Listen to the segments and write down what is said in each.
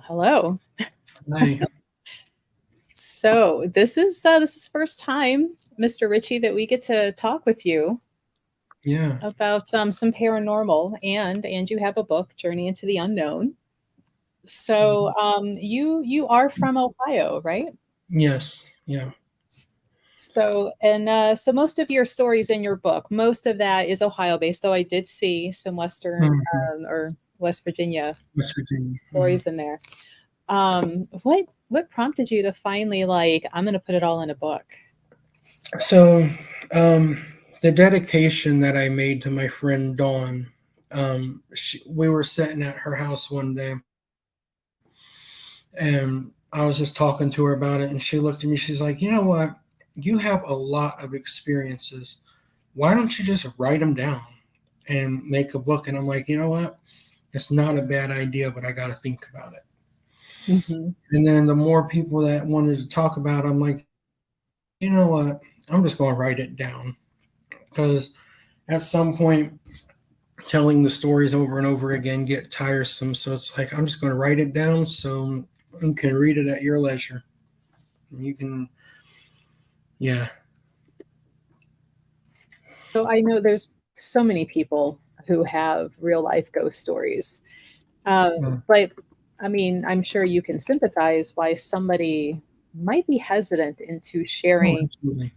Hello. Hi. So this is first time, Mr. Richie, that we get to talk with you Yeah. about some paranormal, and you have a book, Journey into the Unknown. So you are from Ohio, right? Yes. Yeah. So most of your stories in your book, most of that is Ohio based, though I did see some Western Mhm. or West Virginia West Virginia. stories in there. What prompted you to finally like I'm going to put it all in a book? So, um, the dedication that I made to my friend Dawn, we were sitting at her house one day, and I was just talking to her about it, and she looked at me. She's like, "You know what? You have a lot of experiences. Why don't you just write them down and make a book?" And I'm like, "You know what? It's not a bad idea, but I got to think about it." Mhm. And then the more people that wanted to talk about it, I'm like, you know what? I'm just going to write it down because at some point, telling the stories over and over again get tiresome. So it's like I'm just going to write it down so you can read it at your leisure. You can, yeah. So I know there's so many people who have real life ghost stories. Mm. But I mean, I'm sure you can sympathize why somebody might be hesitant into Oh, sharing absolutely.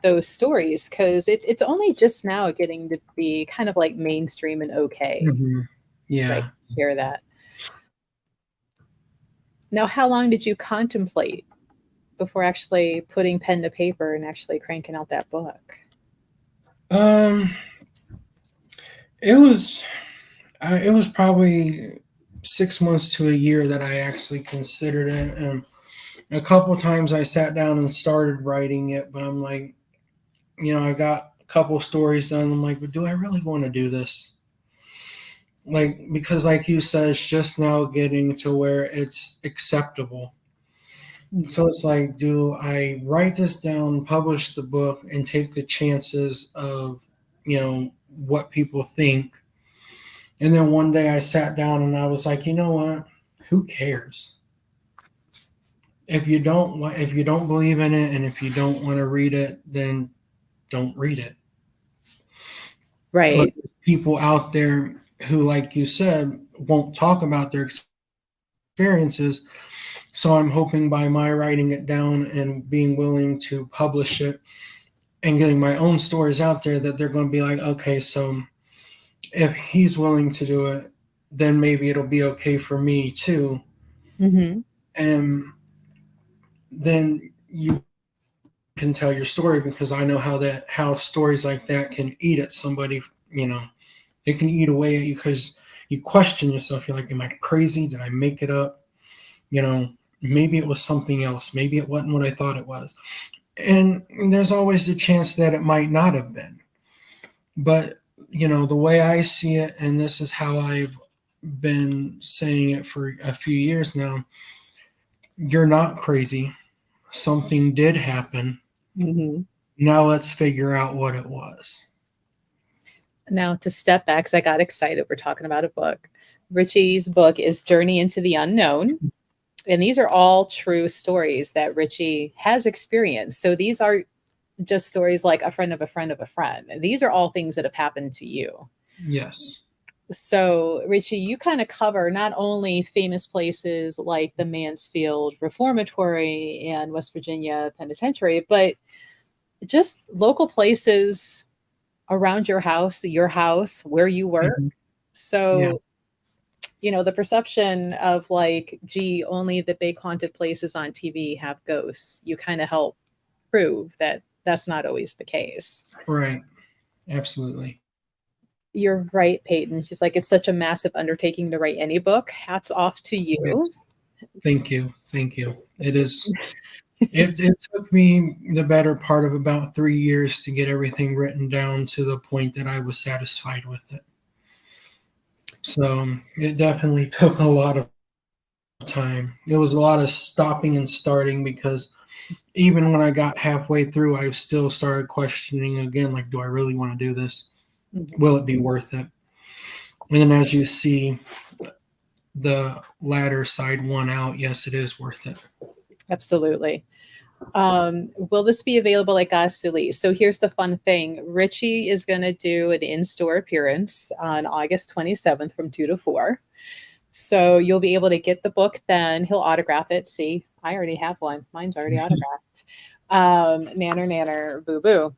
those stories because it's only just now getting to be kind of like mainstream and okay, Hmm. right? Yeah. Share that. Now, how long did you contemplate before actually putting pen to paper and actually cranking out that book? Um, it was, it was probably 6 months to a year that I actually considered it, and a couple times I sat down and started writing it, but I'm like, I got a couple stories done. I'm like, but do I really want to do this? Like, because, like you said, it's just now getting to where it's acceptable. So it's like, do I write this down, publish the book, and take the chances of, you know, what people think? And then one day I sat down and I was like, you know what? Who cares? If you don't believe in it, and if you don't want to read it, then don't read it. But Right. there's people out there who, like you said, won't talk about their experiences. So I'm hoping by my writing it down and being willing to publish it and getting my own stories out there that they're going to be like, okay, so if he's willing to do it, then maybe it'll be okay for me too. Hmm. And then you can tell your story because I know how stories like that can eat at somebody, you know, it can eat away at you because you question yourself. You're like, am I crazy? Did I make it up? You know, maybe it was something else. Maybe it wasn't what I thought it was. And there's always the chance that it might not have been. But, the way I see it, and this is how I've been saying it for a few years now, you're not crazy. Something did happen. Hmm. Now let's figure out what it was. Now, to step back, because I got excited, we're talking about a book. Richie's book is Journey into the Unknown. And these are all true stories that Richie has experienced. So these are just stories like a friend of a friend of a friend. These are all things that have happened to you. Yes. So, Richie, you kind of cover not only famous places like the Mansfield Reformatory and West Virginia Penitentiary, but just local places around your house, where you work. Hmm. Yeah. So, the perception of like, gee, only the big haunted places on TV have ghosts, you kind of help prove that that's not always the case. Right. Absolutely. You're right, Peyton. She's like, it's such a massive undertaking to write any book. Hats off to you. Yes. Thank you. Thank you. It is. It took me the better part of about 3 years to get everything written down to the point that I was satisfied with it. So it definitely took a lot of time. It was a lot of stopping and starting because even when I got halfway through, I still started questioning again, like, do I really want to do this? Mhm. Will it be worth it? And then as you see, the latter side won out, yes, it is worth it. Absolutely. Will this be available at Gosley? So here's the fun thing. Richie is going to do an in-store appearance on August 27th from 2 to 4. So you'll be able to get the book then. He'll autograph it. See, I already have one. Mine's already autographed. Nanner, nanner, boo, boo.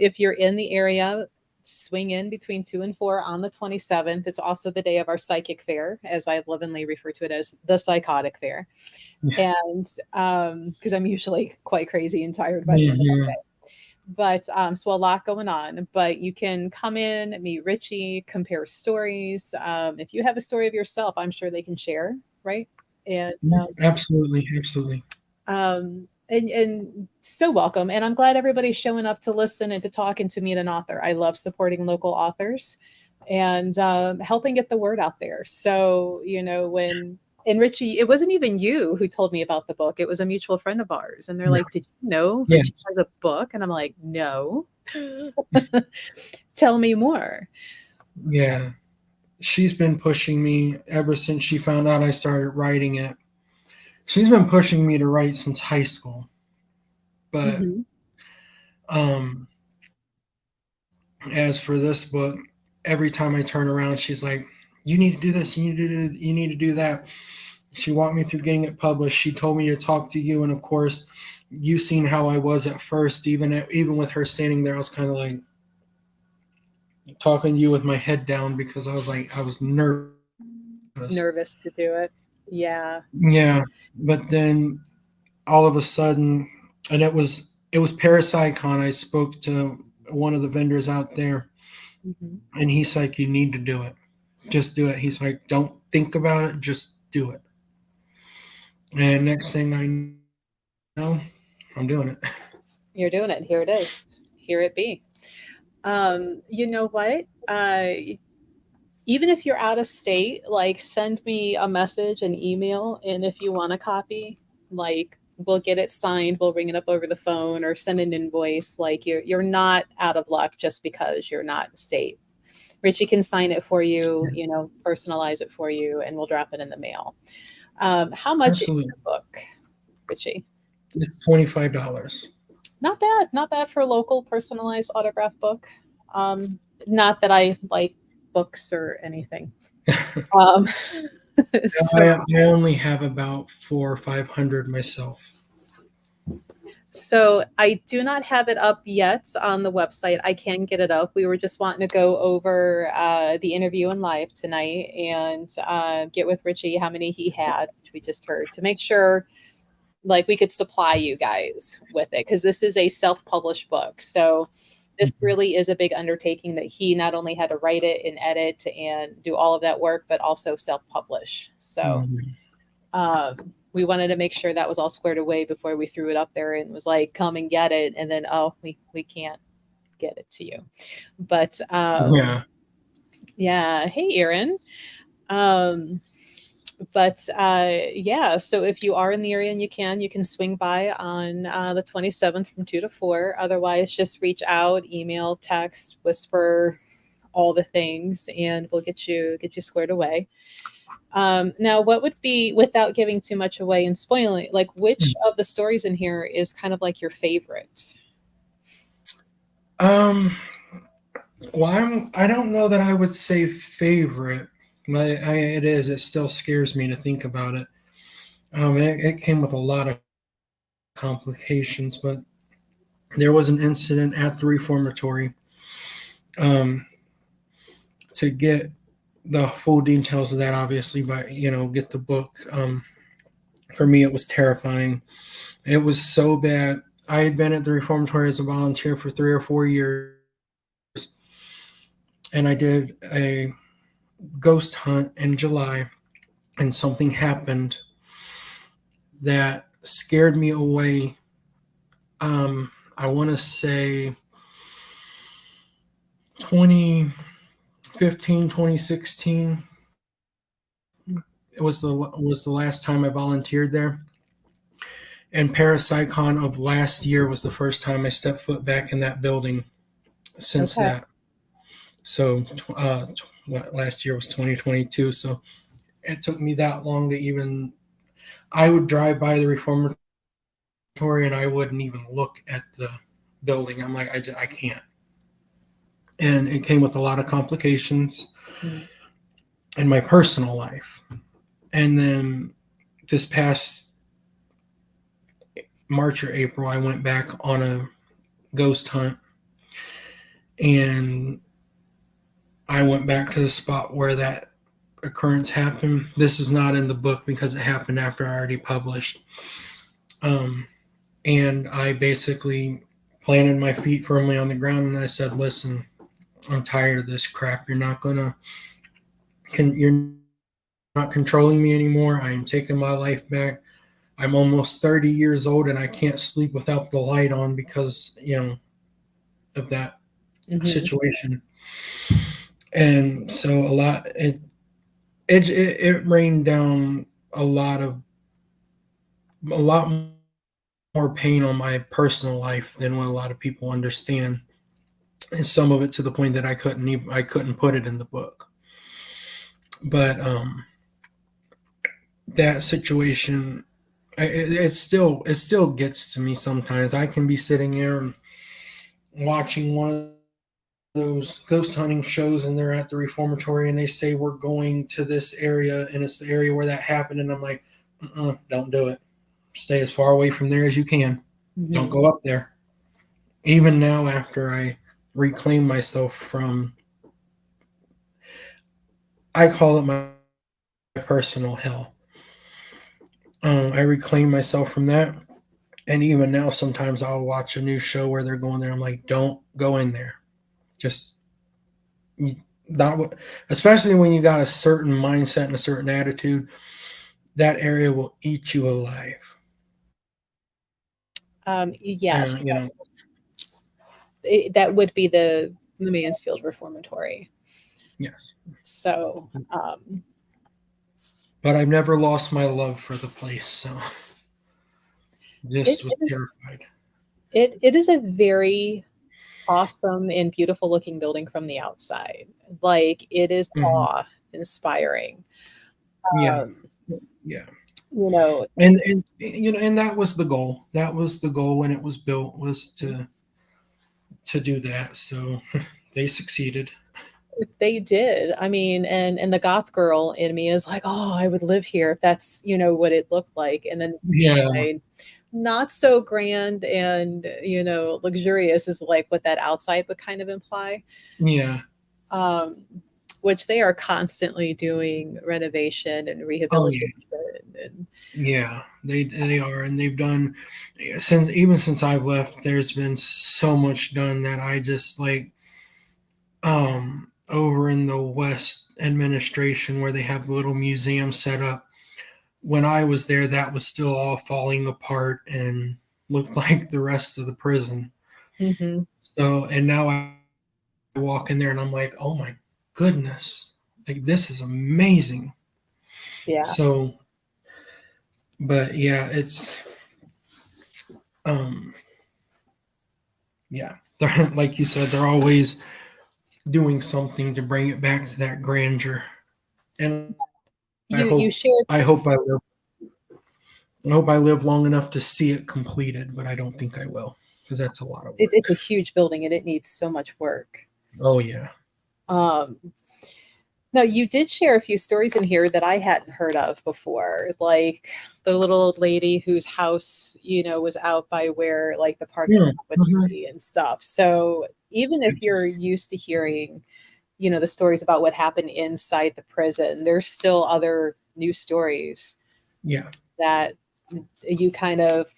If you're in the area, swing in between 2 and 4 on the 27th. It's also the day of our psychic fair, as I lovingly refer to it as the psychotic fair. And because I'm usually quite crazy and tired by the end of the day. But so a lot going on, but you can come in, meet Richie, compare stories. If you have a story of yourself, I'm sure they can share, right? And Absolutely. and so welcome. And I'm glad everybody's showing up to listen and to talk and to meet an author. I love supporting local authors and helping get the word out there. So, and Richie, it wasn't even you who told me about the book. It was a mutual friend of ours. And they're like, did you know Richie has a book? And I'm like, no. Tell me more. Yeah. She's been pushing me ever since she found out I started writing it. She's been pushing me to write since high school. But as for this book, every time I turn around, she's like, you need to do this, you need to do that. She walked me through getting it published. She told me to talk to you, and of course, you've seen how I was at first. Even with her standing there, I was kind of like talking to you with my head down because I was nervous. Nervous to do it. Yeah. Yeah, but then all of a sudden, and it was Parapsychon. I spoke to one of the vendors out there, and he's like, "You need to do it. Just do it." He's like, "Don't think about it. Just do it." And next thing I know, I'm doing it. You're doing it. Here it is. Here it be. You know what? Even if you're out of state, like send me a message, an email, and if you want a copy, like we'll get it signed, we'll bring it up over the phone or send an invoice. Like you're not out of luck just because you're not in state. Richie can sign it for you, personalize it for you, and we'll drop it in the mail. How much is the book, Richie? It's $25. Not bad. Not bad for a local personalized autograph book. Not that I like books or anything. I only have about 400 or 500 myself. So I do not have it up yet on the website. I can get it up. We were just wanting to go over the interview in live tonight and get with Richie how many he had, which we just heard, to make sure like we could supply you guys with it, because this is a self-published book. So this really is a big undertaking that he not only had to write it and edit and do all of that work, but also self-publish. So we wanted to make sure that was all squared away before we threw it up there and was like, come and get it. And then, we can't get it to you. But yeah. Hey, Aaron. So if you are in the area and you can swing by on the 27th from 2 to 4. Otherwise, just reach out, email, text, whisper, all the things, and we'll get you squared away. Now, what would be, without giving too much away and spoiling, like which of the stories in here is kind of like your favorite? Well, I don't know that I would say favorite. It still scares me to think about it. It came with a lot of complications, but there was an incident at the reformatory. To get the full details of that, obviously, but get the book. For me, it was terrifying. It was so bad. I had been at the reformatory as a volunteer for 3 or 4 years, and I did a ghost hunt in July, and something happened that scared me away. I want to say 2015, 2016. It was the last time I volunteered there. And Parapsychon of last year was the first time I stepped foot back in that building since that. So last year was 2022, so it took me that long to even. I would drive by the reformatory and I wouldn't even look at the building. I'm like, I can't. And it came with a lot of complications Mm. in my personal life. And then this past March or April, I went back on a ghost hunt, and I went back to the spot where that occurrence happened. This is not in the book because it happened after I already published. Um, and I basically planted my feet firmly on the ground and I said, "Listen, I'm tired of this crap. You're not controlling me anymore. I am taking my life back. I'm almost 30 years old and I can't sleep without the light on because, of that Mhm. situation." And so it rained down a lot more pain on my personal life than what a lot of people understand. And some of it to the point that I couldn't put it in the book. But that situation, it still gets to me sometimes. I can be sitting there and watching one of those ghost hunting shows, and they're at the reformatory and they say we're going to this area and it's the area where that happened, and I'm like, don't do it. Stay as far away from there as you can. Don't Mhm. go up there. Even now, after I reclaim myself from, I call it my personal hell. I reclaim myself from that. And even now, sometimes I'll watch a new show where they're going there. I'm like, don't go in there. Just not, especially when you got a certain mindset and a certain attitude, that area will eat you alive. Yes, You know, that would be the Mansfield Reformatory. yes. So, But I've never lost my love for the place, so it just was it is terrified. it is a very awesome and beautiful looking building from the outside. Like, it is Hmm. awe-inspiring. Yeah, Um, yeah. you know, And that was the goal. That was the goal when it was built, was to do that. So they succeeded. they did. I mean, and the goth girl in me is like, "Oh, I would live here if that's, what it looked like." And then Yeah, I not so grand and, luxurious is like what that outside would kind of imply. yeah. Um, which they are constantly doing renovation and Oh rehabilitation yeah, and yeah. They are, and they've done since I've left. There's been so much done that I just like. Over in the West administration where they have the little museum set up. When I was there, that was still all falling apart and looked like the rest of the prison. Mhm. So, and now I walk in there and I'm like, oh my goodness, like this is amazing. Yeah. So, but yeah, it's um, yeah, they're, like you said, they're always doing something to bring it back to that grandeur. And You shared I hope I hope I live long enough to see it completed, but I don't think I will because that's a lot of it's work. a huge building and it needs so much work. Oh yeah, Um, now you did share a few stories in here that I hadn't heard of before, like the little old lady whose house, was out by where like the parking yeah, lot would mhm. be and stuff. So even if you're It's used to hearing, the stories about what happened inside the prison, there's still other new stories yeah, that you kind of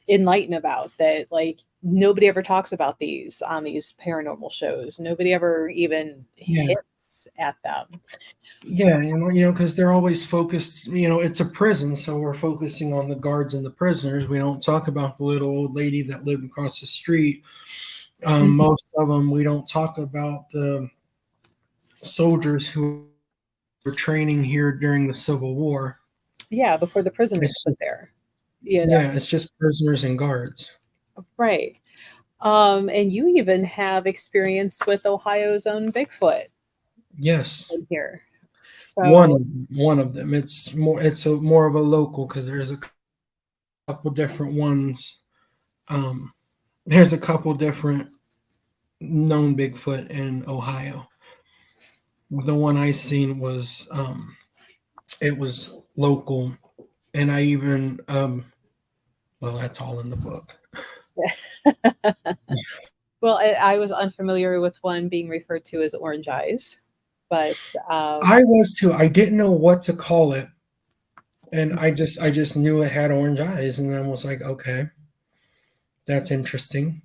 enlighten about that, like, nobody ever talks about these on these paranormal shows. Nobody ever even yeah, hits at them. yeah, and because they're always focused. It's a prison, so we're focusing on the guards and the prisoners. We don't talk about the little old lady that lived across the street. Mhm. Most of them, we don't talk about the soldiers who were training here during the Civil War. Yeah, before the prison was It's put just, there. yeah, it's just prisoners and guards. Right. And you even have experience with Ohio's own Bigfoot Yes, in here. So, one of them. It's a more of a local because there's a couple different ones. Um, there's a couple different known Bigfoot in Ohio. The one I seen was it was local, and I even well, that's all in the book. well, I was unfamiliar with one being referred to as orange eyes, but I was too. I didn't know what to call it, and I just knew it had orange eyes, and I was like, okay, that's interesting.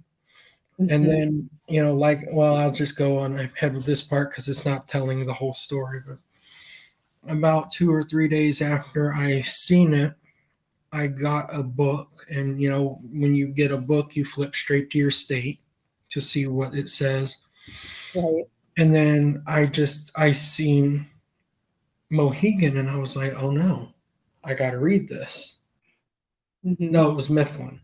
And mhm, then like, well, I'll just go on ahead with this part because it's not telling the whole story. But about 2 or 3 days after I seen it, I got a book, and when you get a book, you flip straight to your state to see what it says. right. And then I seen Mohegan, and I was like, oh no, I got to read this. Hmm. No, it was Mifflin,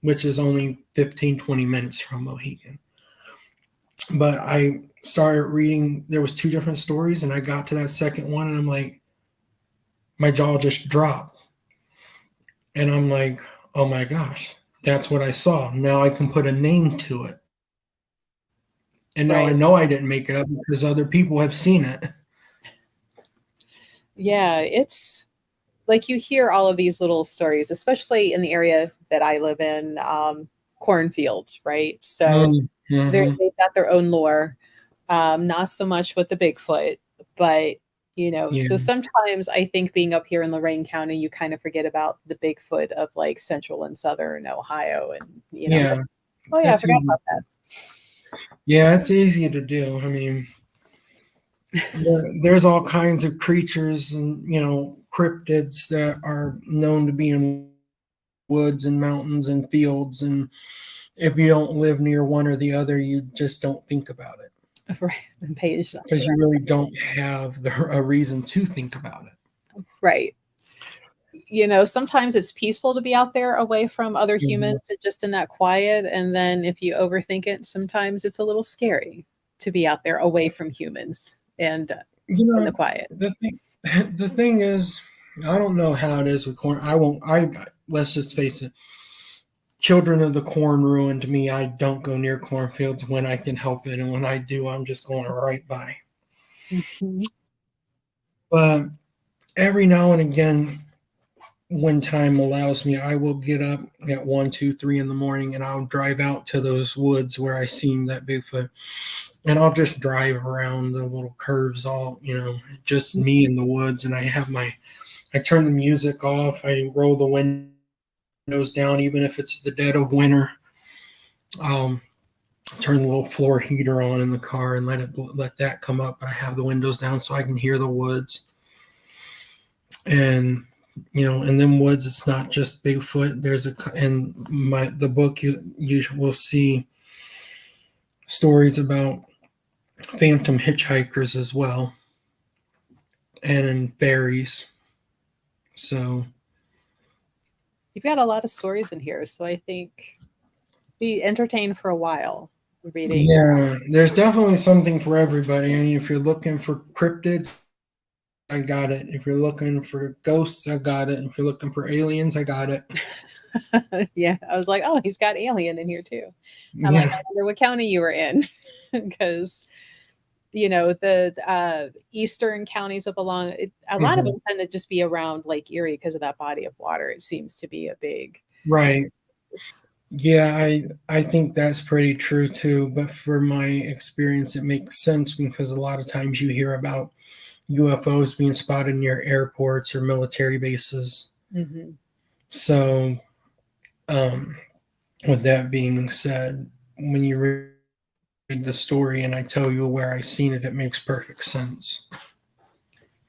which is only 15, 20 minutes from Mohegan. But I started reading. There was two different stories, and I got to that second one, and I'm like, my jaw just dropped, and I'm like, oh my gosh, that's what I saw. Now I can put a name to it, and now I Right. know I didn't make it up because other people have seen it. Yeah, it's like you hear all of these little stories, especially in the area that I live in, cornfields, right? So Mm-hmm. they've got their own lore. Not so much with the Bigfoot, but Yeah, so sometimes I think being up here in Lorain County, you kind of forget about the Bigfoot of like central and southern Ohio, and yeah, oh yeah, I that's forgot easy. about that. Yeah, it's easy to do. I mean, there's all kinds of creatures and cryptids that are known to be in woods and mountains and fields, and if you don't live near one or the other, you just don't think about it Right, and page that. because you really don't have a reason to think about it. Right. Sometimes it's peaceful to be out there away from other Mhm. humans and just in that quiet. And then if you overthink it, sometimes it's a little scary to be out there away from humans and You in the know, quiet. the thing, the thing is, I don't know how it is with corn. I won't. Let's just face it. Children of the corn ruined me. I don't go near cornfields when I can help it, and when I do, I'm just going right by. Mhm. But every now and again, when time allows me, I will get up at 1, 2, 3 in the morning, and I'll drive out to those woods where I seen that Bigfoot, and I'll just drive around the little curves, all just me in the woods, and I turn the music off, I roll the windows down, even if it's the dead of winter. Um, Turn the little floor heater on in the car and let that come up, but I have the windows down so I can hear the woods. And in them woods, it's not just Bigfoot. There's in the book, you will see stories about phantom hitchhikers as well, and in fairies. So You've got a lot of stories in here. So I think be entertained for a while reading. yeah, there's definitely something for everybody. I mean, if you're looking for cryptids, I got it. If you're looking for ghosts, I got it. If you're looking for aliens, I got it. Yeah, I was like, oh, he's got Alien in here too. I'm like, Yeah. I wonder what county you were in because the eastern counties up along a lot of Mhm. them tend to just be around Lake Erie because of that body of water. It seems to be a big. Right. It's, Yeah, I think that's pretty true too. But for my experience, it makes sense because a lot of times you hear about UFOs being spotted near airports or military bases. mhm. So, um, with that being said, when you read the story and I tell you where I seen it, it makes perfect sense.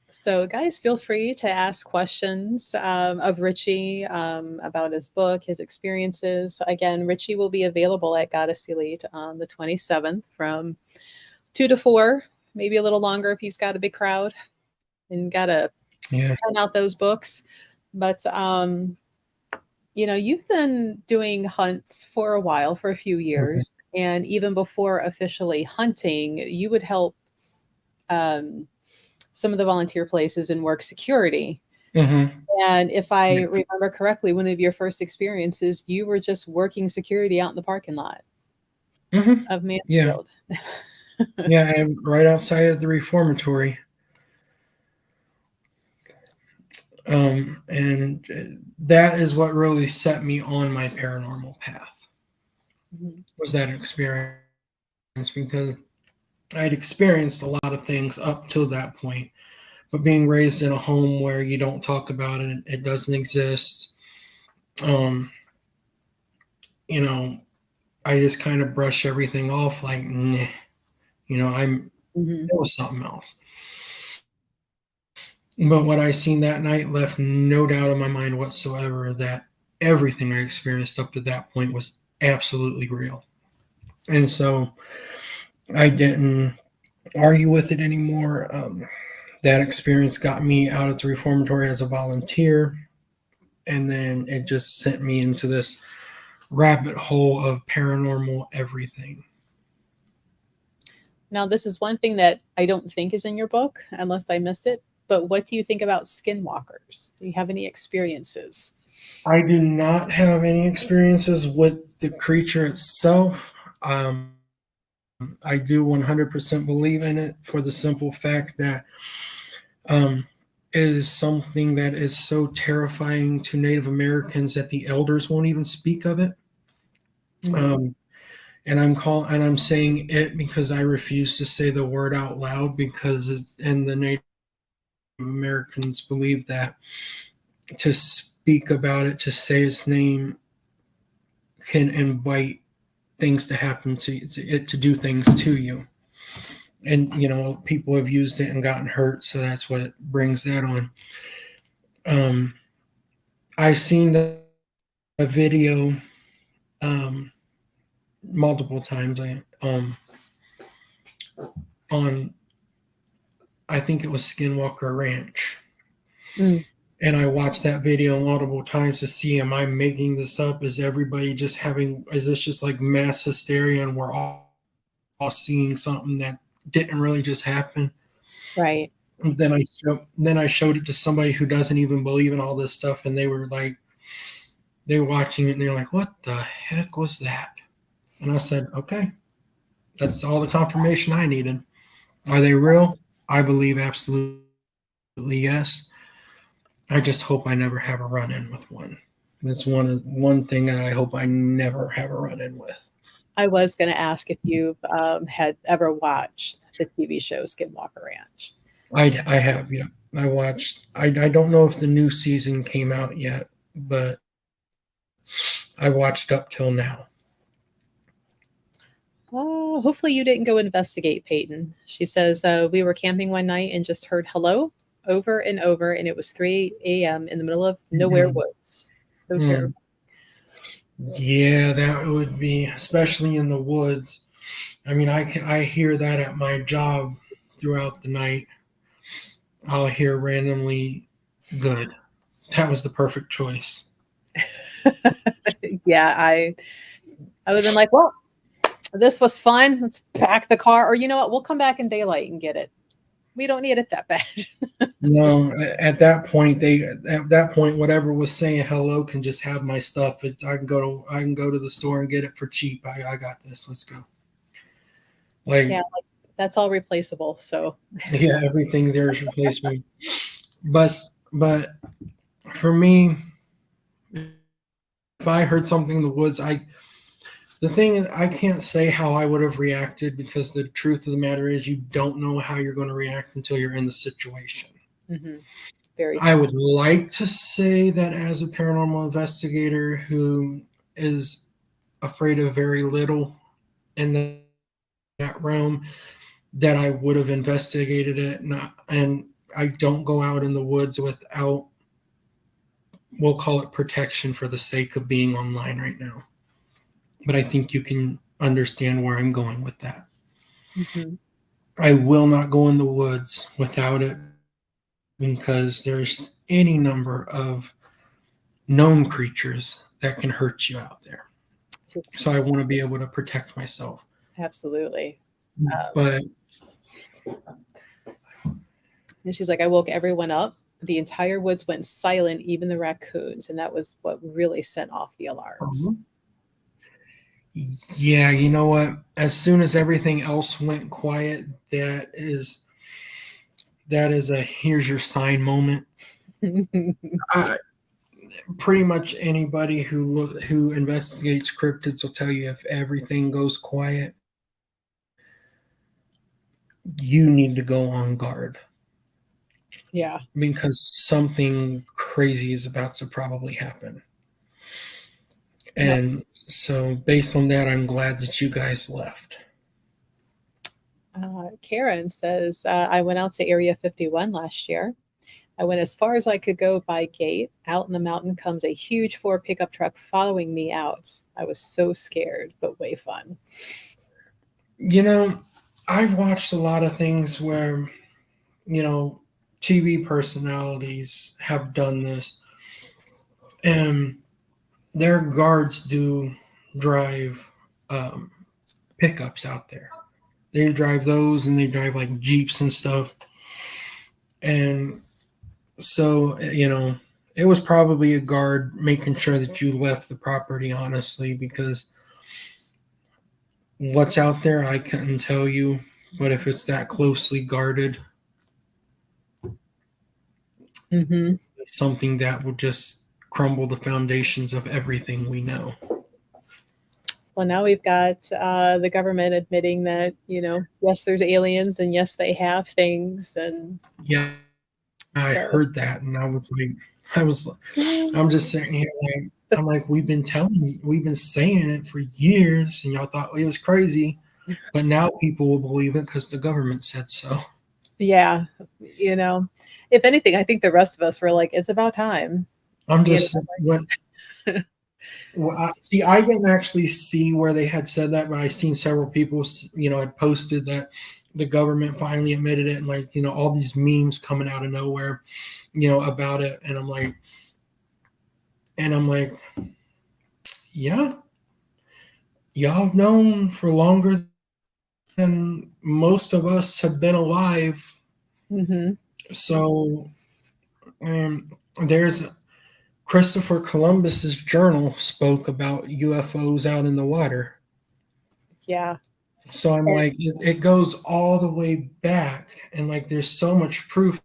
So, guys, feel free to ask questions of Richie about his book, his experiences. Again, Richie will be available at Goddess Elite on the 27th from 2 to 4, maybe a little longer if he's got a big crowd and got to Yeah. pen out those books. But You've been doing hunts for a while, for a few Mhm. years, and even before officially hunting, you would help um, some of the volunteer places and work security. Mhm. And if I Yeah. remember correctly, one of your first experiences, you were just working security out in the parking lot Mhm. of Yeah. Mansfield. Yeah, and right outside of the reformatory. And that is what really set me on my paranormal path, Mhm. was that experience, because I'd experienced a lot of things up till that point, but being raised in a home where you don't talk about it, it doesn't exist. Um, you know, I just kind of brush everything off like, nah, Mhm. it was something else. But what I seen that night left no doubt in my mind whatsoever that everything I experienced up to that point was absolutely real. And so I didn't argue with it anymore. That experience got me out of the reformatory as a volunteer, and then it just sent me into this rabbit hole of paranormal everything. Now, this is one thing that I don't think is in your book, unless I missed it. But what do you think about skinwalkers? Do you have any experiences? I do not have any experiences with the creature itself. I do 100% believe in it for the simple fact that um, it is something that is so terrifying to Native Americans that the elders won't even speak of it. Mhm. Um, and I'm saying it because I refuse to say the word out loud, because it's, and the Native Americans believe that to speak about it, to say its name, can invite things to happen to it, to do things to you. And people have used it and gotten hurt, so that's what it brings that on. um I've seen the video um multiple times. On, I think it was Skinwalker Ranch, Mm. and I watched that video multiple times to see, am I making this up? Is this just like mass hysteria and we're all seeing something that didn't really just happen? Right. And then I showed it to somebody who doesn't even believe in all this stuff, and they were watching it and they're like, "What the heck was that?" And I said, "Okay, that's all the confirmation I needed. Are they real? I believe absolutely yes. I just hope I never have a run in with one. That's one thing that I hope I never have a run in with." I was going to ask if you've had ever watched the TV show Skinwalker Ranch. I have, yeah. I watched. I don't know if the new season came out yet, but I watched up till now. Oh, hopefully you didn't go investigate Peyton. She says, we were camping one night and just heard hello over and over, and it was 3 a.m. in the middle of nowhere Mhm. woods. So Mm. terrible. Yeah, that would be, especially in the woods. I mean, I hear that at my job throughout the night. I'll hear randomly, "Good. That was the perfect choice." Yeah, I would have been like, well, this was fun. Let's pack the car. Or you know what? We'll come back in daylight and get it. We don't need it that bad. No, at that point, whatever was saying hello can just have my stuff. I can go to the store and get it for cheap. I got this. Let's go. Yeah, Like, like that's all replaceable. So yeah, everything there is replacement. But for me, if I heard something in the woods, the thing is, I can't say how I would have reacted, because the truth of the matter is you don't know how you're going to react until you're in the situation. mhm, very I true. would like to say that as a paranormal investigator who is afraid of very little in that realm, that I would have investigated it. Not, and I don't go out in the woods without, we'll call it, protection for the sake of being online right now. But I think you can understand where I'm going with that. Mhm. I will not go in the woods without it, because there's any number of known creatures that can hurt you out there. So I want to be able to protect myself. Absolutely. But And she's like, I woke everyone up. The entire woods went silent, even the raccoons. And that was what really sent off the alarms. yeah, you know what? As soon as everything else went quiet, that is a here's your sign moment. Pretty much anybody who investigates cryptids will tell you if everything goes quiet, you need to go on guard. Yeah. Because something crazy is about to probably happen. And so based on that, I'm glad that you guys left. Karen says, I went out to Area 51 last year. I went as far as I could go by gate. Out in the mountain comes a huge 4 pickup truck following me out. I was so scared, but way fun. You know, I've watched a lot of things where, TV personalities have done this. And their guards do drive pickups out there. They drive those and they drive like Jeeps and stuff. And so, it was probably a guard making sure that you left the property, honestly, because what's out there, I couldn't tell you. But if it's that closely guarded, something that will just crumble the foundations of everything we know. Well, now we've got the government admitting that, yes, there's aliens and yes, they have things. And yeah, I heard that, and I'm just sitting here like, we've been saying it for years, and y'all thought it was crazy, but now people will believe it because the government said so. Yeah, if anything, I think the rest of us were like, it's about time. I'm just I didn't actually see where they had said that, but I seen several people, had posted that the government finally admitted it, and all these memes coming out of nowhere, about it, and I'm like, yeah, y'all have known for longer than most of us have been alive. So, there's Christopher Columbus's journal spoke about UFOs out in the water. Yeah. So I'm like, it goes all the way back, and there's so much proof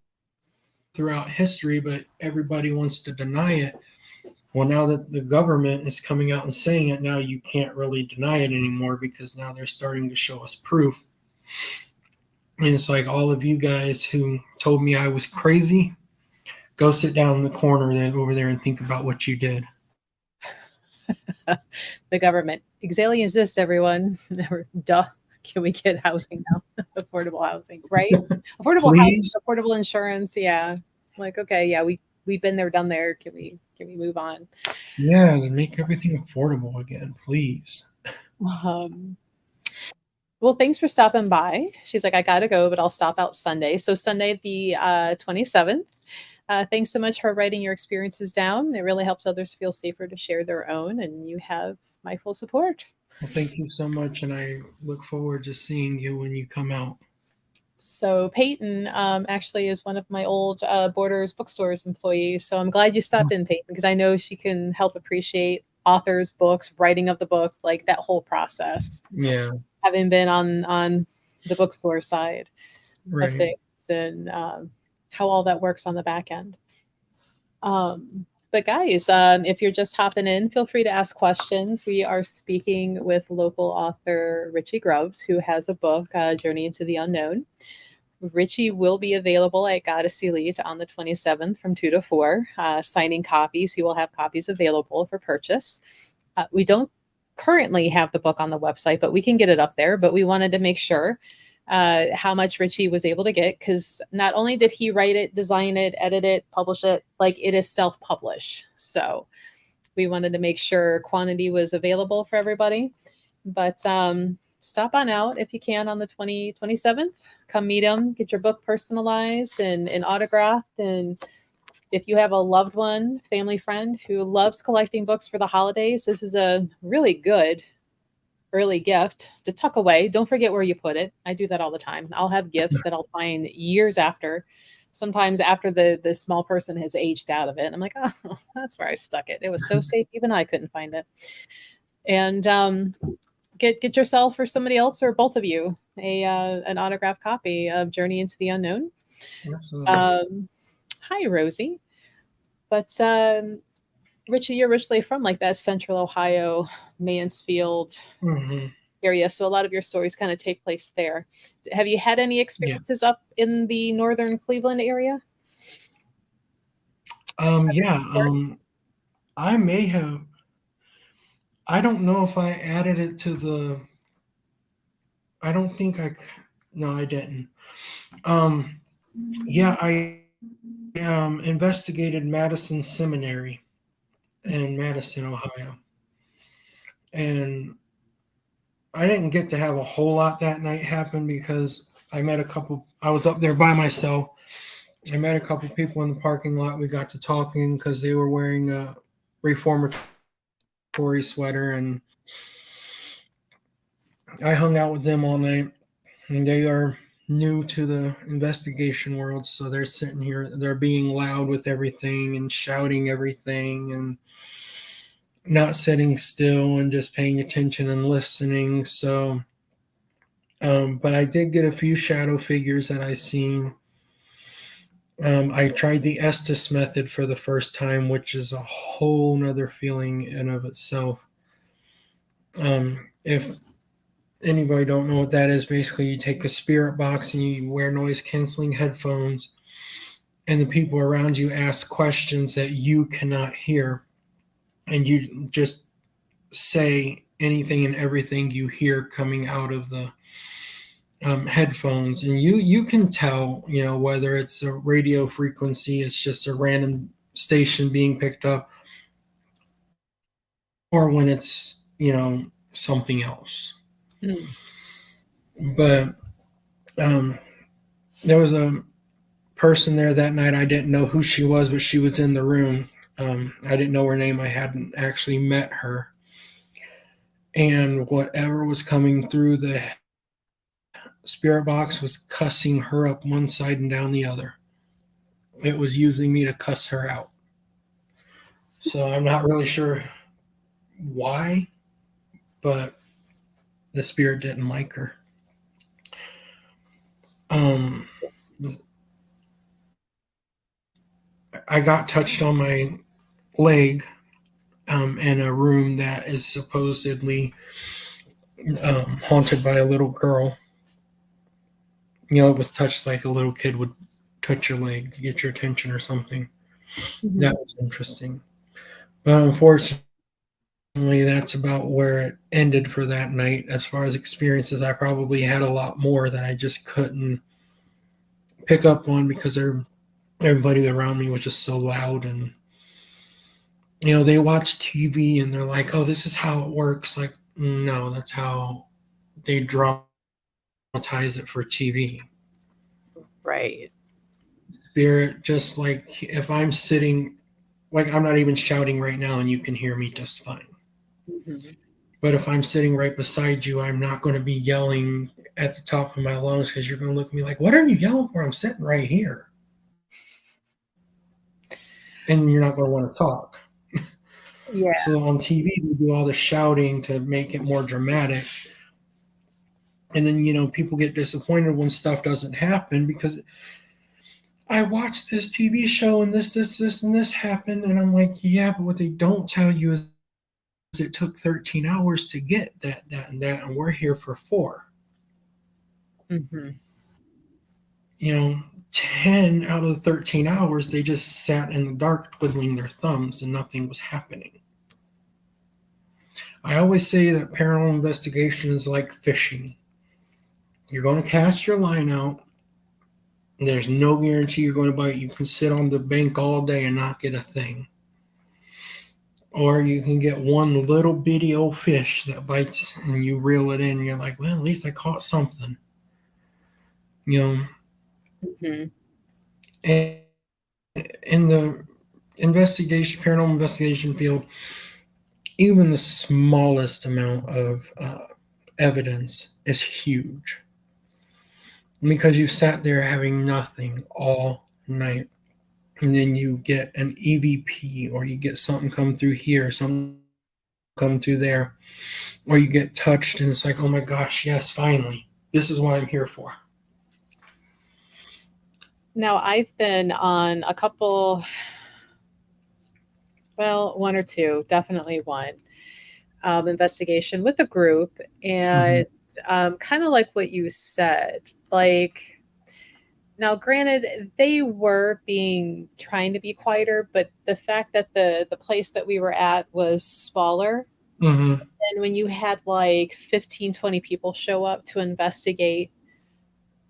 throughout history, but everybody wants to deny it. Well, now that the government is coming out and saying it, now you can't really deny it anymore because now they're starting to show us proof. And it's like all of you guys who told me I was crazy, go sit down in the corner over there and think about what you did. The government. Aliens exist, everyone. Duh. Can we get housing now? Affordable housing, right? Affordable housing, affordable insurance. Yeah. Like, okay, yeah, we've been there, done there. Can we move on? Yeah, make everything affordable again, please. Well, thanks for stopping by. She's like, I gotta go, but I'll stop out Sunday. So Sunday the 27th. Thanks so much for writing your experiences down. It really helps others feel safer to share their own, and you have my full support. Well, thank you so much, and I look forward to seeing you when you come out. So Peyton actually is one of my old Borders Bookstores employees. So I'm glad you stopped in, Peyton, because I know she can help appreciate authors, books, writing of the book, like that whole process. Yeah. Having been on the bookstore side of things and how all that works on the back end. But guys, if you're just hopping in, feel free to ask questions. We are speaking with local author Richie Grubbs, who has a book, Journey into the Unknown. Richie will be available at Goddess Elite on the 27th from 2 to 4, signing copies. He will have copies available for purchase. We don't currently have the book on the website, but we can get it up there. But we wanted to make sure how much Richie was able to get, because not only did he write it, design it, edit it, publish it, like it is self-published. So we wanted to make sure quantity was available for everybody. But stop on out if you can on the 27th. Come meet him, get your book personalized and autographed, and If you have a loved one, family friend who loves collecting books for the holidays, this is a really good early gift to tuck away. Don't forget where you put it. I do that all the time. I'll have gifts that I'll find years after, sometimes after the small person has aged out of it. And I'm like, oh, that's where I stuck it. It was so safe, even I couldn't find it. And get yourself or somebody else or both of you a an autographed copy of Journey into the Unknown. Absolutely. Hi, Rosie. But Richie, you're originally from like that central Ohio, Mansfield Hmm. area, so a lot of your stories kind of take place there. Have you had any Yeah. experiences up in the northern Cleveland area? Yeah. I may have. I don't know if I added it to the. I don't think I. No, I didn't. Um. Yeah, I investigated Madison Seminary in Madison, Ohio, and I didn't get to have a whole lot that night happen because I met a couple. I was up there by myself. I met a couple people in the parking lot. We got to talking because they were wearing a reformatory sweater, and I hung out with them all night. And they are new to the investigation world, so they're sitting here. They're being loud with everything and shouting everything and not sitting still and just paying attention and listening. So, but I did get a few shadow figures that I seen. I tried the Estes method for the first time, which is a whole nother feeling in of itself. If anybody don't know what that is, basically you take a spirit box and you wear noise canceling headphones, and the people around you ask questions that you cannot hear, and you just say anything and everything you hear coming out of the headphones, and you can tell, whether it's a radio frequency, it's just a random station being picked up, or when it's something else. Mm. But um, there was a person there that night. I didn't know who she was, but she was in the room. I didn't know her name. I hadn't actually met her, and whatever was coming through the spirit box was cussing her up one side and down the other. It was using me to cuss her out. So I'm not really sure why, but the spirit didn't like her. Um, I got touched on my leg in a room that is supposedly haunted by a little girl. It was touched like a little kid would touch your leg to get your attention or something. Mhm. That was interesting. But unfortunately, that's about where it ended for that night. As far as experiences, I probably had a lot more that I just couldn't pick up on because everybody around me was just so loud, and they watch TV and they're like, "Oh, this is how it works." Like, no, that's how they dramatize it for TV. Right. Spirit, just like if I'm sitting, like I'm not even shouting right now, and you can hear me just fine. Mhm. But if I'm sitting right beside you, I'm not going to be yelling at the top of my lungs because you're going to look at me like, "What are you yelling for? I'm sitting right here," and you're not going to want to talk. Yeah. So on TV, they do all the shouting to make it more dramatic. And then, people get disappointed when stuff doesn't happen because I watched this TV show and this, and this happened. And I'm like, yeah, but what they don't tell you is it took 13 hours to get that, and that. And we're here for 4. Mhm. 10 out of the 13 hours, they just sat in the dark twiddling their thumbs and nothing was happening. I always say that paranormal investigation is like fishing. You're going to cast your line out. There's no guarantee you're going to bite. You can sit on the bank all day and not get a thing. Or you can get one little bitty old fish that bites and you reel it in. And you're like, well, at least I caught something. You know, Mhm. and in the paranormal investigation field, even the smallest amount of evidence is huge because you sat there having nothing all night, and then you get an EVP, or you get something come through here, something come through there, or you get touched, and it's like, oh my gosh, yes, finally, this is what I'm here for. Now, I've been on a couple, well, one or two, definitely one, investigation with a group. Mm-hmm. And kind of like what you said, like, now, granted, they were being trying to be quieter, but the fact that the place that we were at was smaller, Mm-hmm. and when you had like 15, 20 people show up to investigate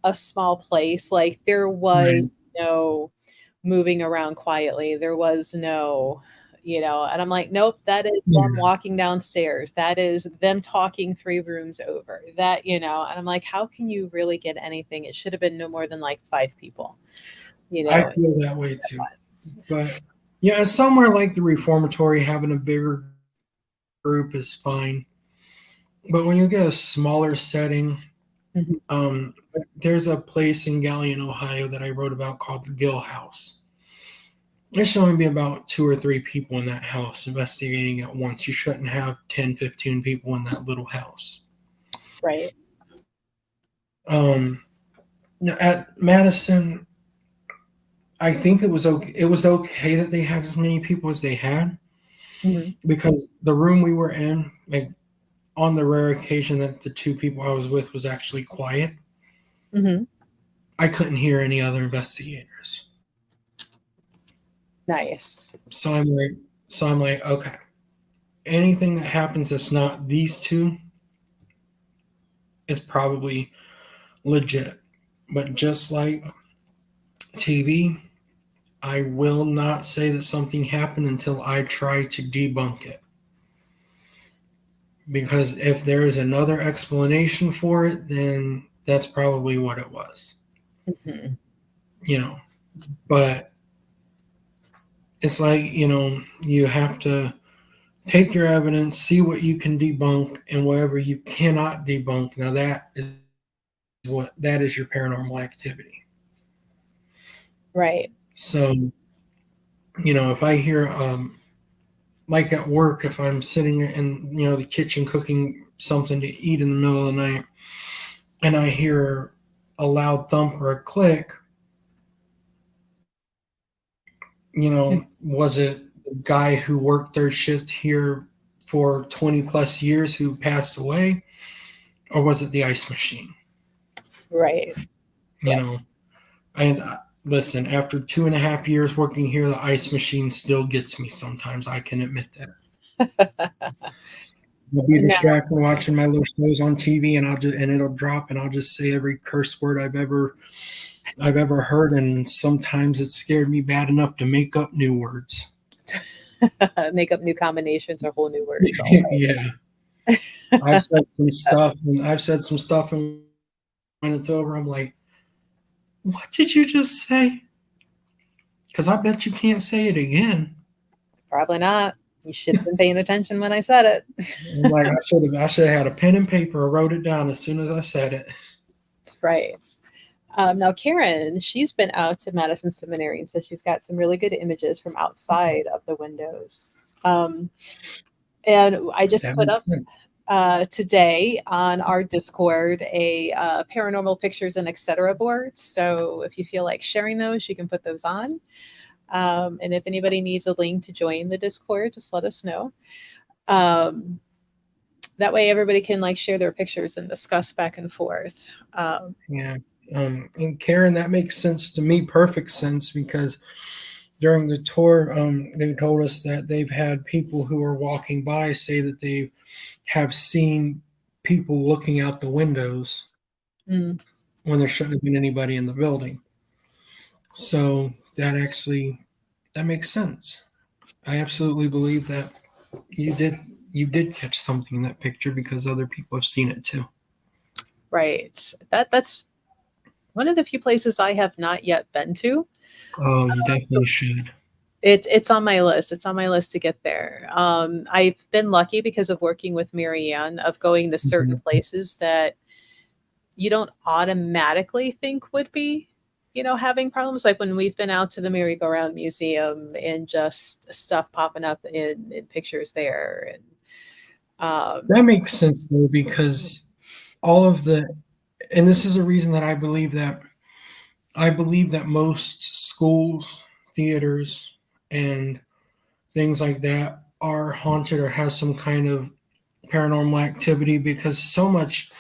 a small place, like there Right. was no moving around quietly. There was no, and I'm like, nope, that is them Yeah. walking downstairs. That is them talking 3 rooms over. And I'm like, how can you really get anything? It should have been no more than like 5 people, I at feel that way too. once. But yeah, somewhere like the reformatory, having a bigger group is fine. But when you get a smaller setting, Mhm. there's a place in Galion, Ohio that I wrote about called the Gill House. There should only be about 2 or 3 people in that house investigating at once. You shouldn't have 10, 15 people in that little house. Right. Um, at Madison, I think it was okay. It was okay that they had as many people as they had Mhm. because the room we were in, like on the rare occasion that the 2 people I was with was actually quiet, Mhm. I couldn't hear any other investigators. Nice. So I'm like, okay, anything that happens that's not these two is probably legit. But just like TV, I will not say that something happened until I try to debunk it. Because if there is another explanation for it, then that's probably what it was. Mhm. You know, but it's like, you have to take your evidence, see what you can debunk, and whatever you cannot debunk. Now that is your paranormal activity. Right. So, if I hear like at work, if I'm sitting in the kitchen cooking something to eat in the middle of the night, and I hear a loud thump or a click, was it the guy who worked third shift here for 20 plus years who passed away, or was it the ice machine? Right. You Yeah. know, and listen, after 2.5 years working here, the ice machine still gets me sometimes. I can admit that. I'll be No. distracted watching my little shows on TV, and it'll drop, and I'll just say every curse word I've ever heard, and sometimes it scared me bad enough to make up new words. Make up new combinations or whole new words. All Yeah, right. I've said some stuff, and when it's over, I'm like, "What did you just say?" Because I bet you can't say it again. Probably not. You should have been paying attention when I said it. I'm like, I should have had a pen and paper or wrote it down as soon as I said it. That's right. Now, Karen, she's been out to Madison Seminary and says she's got some really good images from outside of the windows. Um, and I just That put up makes sense. today on our Discord a paranormal pictures and etc. board. So if you feel like sharing those, you can put those on. And if anybody needs a link to join the Discord, just let us know. Um, that way everybody can like share their pictures and discuss back and forth. Yeah. And Karen, that makes sense to me, perfect sense, because during the tour, they told us that they've had people who are walking by say that they have seen people looking out the windows mm, when there shouldn't have been anybody in the building. So that makes sense. I absolutely believe that you did you did catch something in that picture because other people have seen it too. right. That's one of the few places I have not yet been to. Oh, you definitely should. It's on my list. It's on my list to get there. I've been lucky because of working with Marianne of going to certain Mhm. places that you don't automatically think would be, having problems. Like when we've been out to the Merry-Go-Round Museum and just stuff popping up in pictures there. And That makes sense though, because all of the, and this is a reason that I believe that most schools, theaters, and things like that are haunted or have some kind of paranormal activity because so much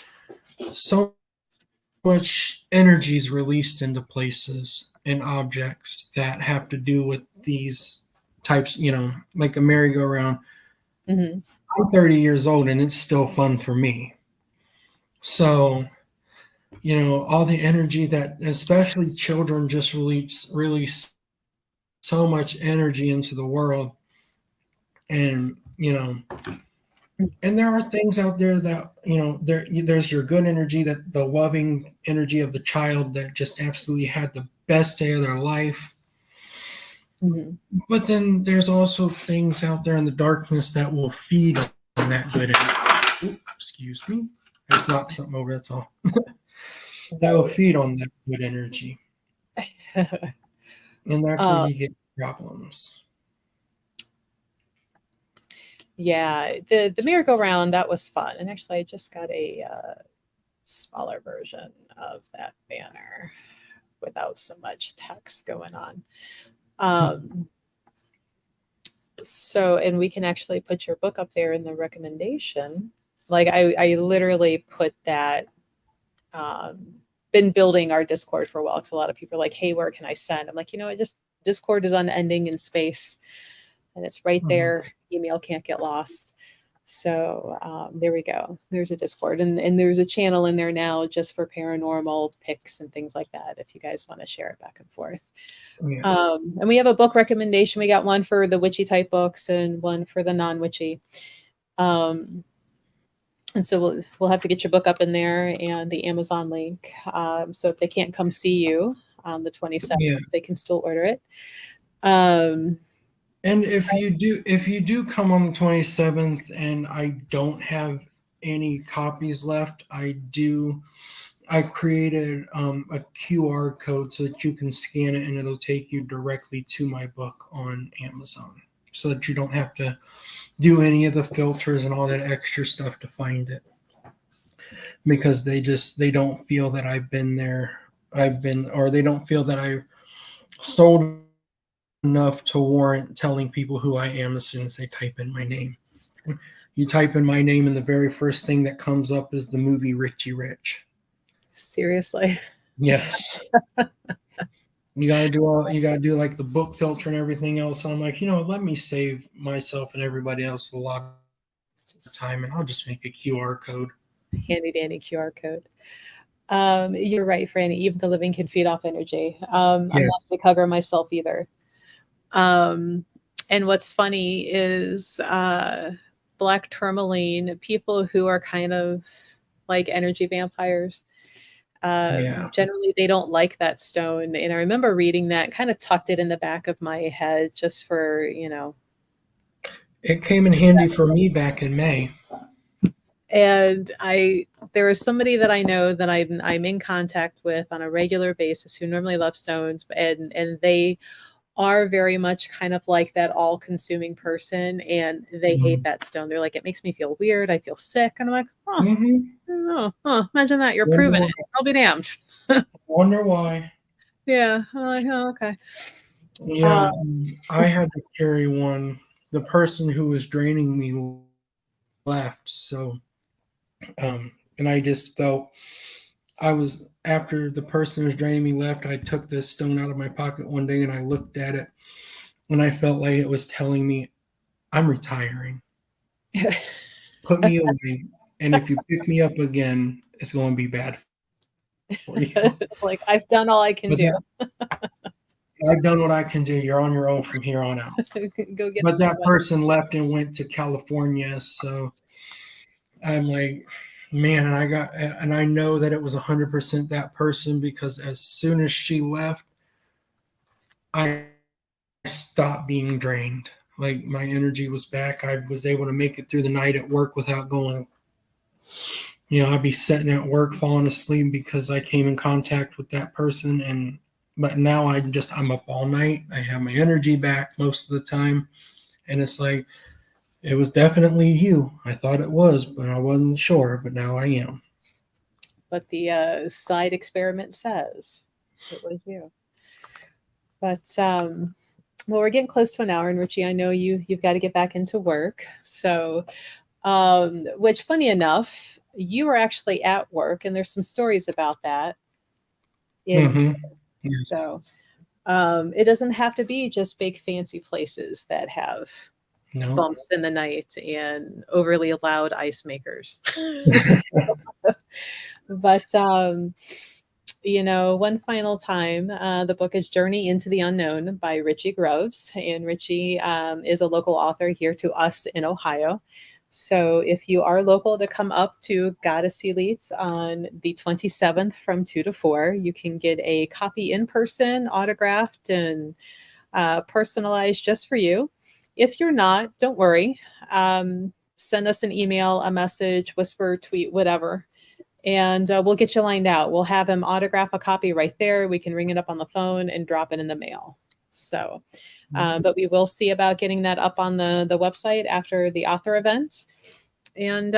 energy is released into places and objects that have to do with these types, like a merry-go-round. mhm, I'm 30 years old and it's still fun for me. So, all the energy that especially children just release so much energy into the world. And, and there are things out there that, there's your good energy, that the loving energy of the child that just absolutely had the best day of their life. mhm. But then there's also things out there in the darkness that will feed on that good energy. Ooh, excuse me. I just knocked something over, that's all. That will Right. feed on that good energy. And that's where uh, you get problems. yeah, the merry-go-round, that was fun. And actually, I just got a smaller version of that banner without so much text going on. Um, and we can actually put your book up there in the recommendation. Like I literally put that. Um, been building our Discord for a while because a lot of people are like, "Hey, where can I send?" I'm like, I just Discord is unending in space, and it's right Mhm. there. Email can't get lost. So there we go. There's a Discord, and there's a channel in there now just for paranormal pics and things like that. If you guys want to share it back and forth, Yeah. and we have a book recommendation. We got one for the witchy type books and one for the non-witchy. Um, and so we'll have to get your book up in there and the Amazon link. So if they can't come see you on the 27th, Yeah. they can still order it. Um, And if you do come on the 27th and I don't have any copies left, I created a QR code so that you can scan it and it'll take you directly to my book on Amazon so that you don't have to do any of the filters and all that extra stuff to find it because they don't feel that or they don't feel that I sold enough to warrant telling people who I am as soon as they type in my name. You type in my name, and the very first thing that comes up is the movie Richie Rich. Seriously. Yes, you gotta do like the book filter and everything else. And I'm like, let me save myself and everybody else a lot of Just time, and I'll just make a QR code. handy dandy QR code. You're right, Franny. Even the living can feed off energy. I'm not a Yes. big hugger myself either. Um, and what's funny is black tourmaline, people who are kind of like energy vampires. Yeah. Generally, they don't like that stone. And I remember reading that, kind of tucked it in the back of my head just for, It came in handy for me back in May. and there is somebody that I know that I'm in contact with on a regular basis who normally loves stones, and they are very much kind of like that all-consuming person, and they hate Mhm. that stone. They're like, "It makes me feel weird. I feel sick." And I'm like, "Oh, Mhm. oh, huh, imagine that. You're Wonder proving why. it. I'll be damned." Wonder why. Yeah. I'm like, "Oh, okay." Uh, Yeah, I had to carry one. The person who was draining me left, so and I just felt I was after the person who was draining me left. I took this stone out of my pocket one day and I looked at it, and I felt like it was telling me, "I'm retiring. Put me away, and if you pick me up again, it's going to be bad for you." like I've done all I can But do. that, I've done what I can do. You're on your own from here on out. Go get But another that one. person left and went to California, so I'm like, man, and I know that it was 100% that person because as soon as she left, I stopped being drained. Like my energy was back. I was able to make it through the night at work without going. I'd be sitting at work falling asleep because I came in contact with that person, and but now I'm up all night. I have my energy back most of the time, and it's like it was definitely you. I thought it was, but I wasn't sure. But now I am. But the side experiment says it was you. But well, we're getting close to an hour, and Richie, I know you've got to get back into work. So, which funny enough, you were actually at work, and there's some stories about that. In Yes. so, it doesn't have to be just big fancy places that have No. bumps in the night and overly loud ice makers. But one final time, the book is Journey into the Unknown by Richie Grubbs. And Richie is a local author here to us in Ohio. So if you are local to come up to Goddess Elite on the 27th from 2 to 4, you can get a copy in person, autographed, and personalized just for you. If you're not, don't worry. Send us an email, a message, whisper, tweet, whatever, and we'll get you lined out. We'll have him autograph a copy right there. We can ring it up on the phone and drop it in the mail. So, but we will see about getting that up on the website after the author event. And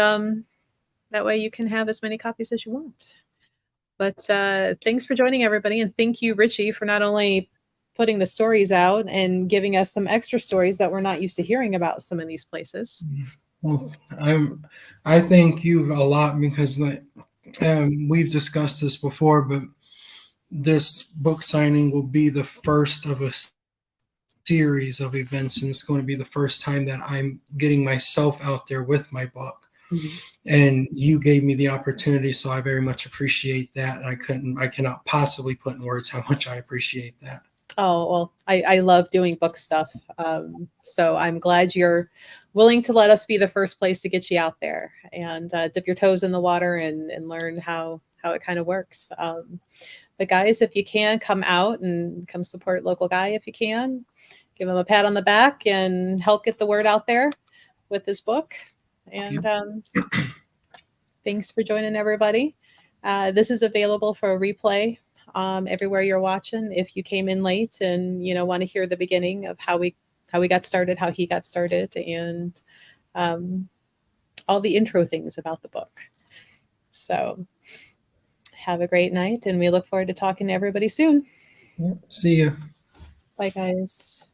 that way you can have as many copies as you want. But thanks for joining, everybody. And thank you, Richie, for not only putting the stories out and giving us some extra stories that we're not used to hearing about some of these places. Well, I thank you a lot because we've discussed this before, but this book signing will be the first of a series of events, and it's going to be the first time that I'm getting myself out there with my book. Mm-hmm. And you gave me the opportunity, so I very much appreciate that. I cannot possibly put in words how much I appreciate that. Oh, well, I love doing book stuff. So I'm glad you're willing to let us be the first place to get you out there and dip your toes in the water and learn how it kind of works. But guys, if you can, come out and come support local guy if you can. Give him a pat on the back and help get the word out there with his book. And thanks for joining, everybody. This is available for a replay everywhere you're watching. If you came in late and want to hear the beginning of how we got started, how he got started, and all the intro things about the book. So have a great night, and we look forward to talking to everybody soon. Yep. See you. Bye, guys.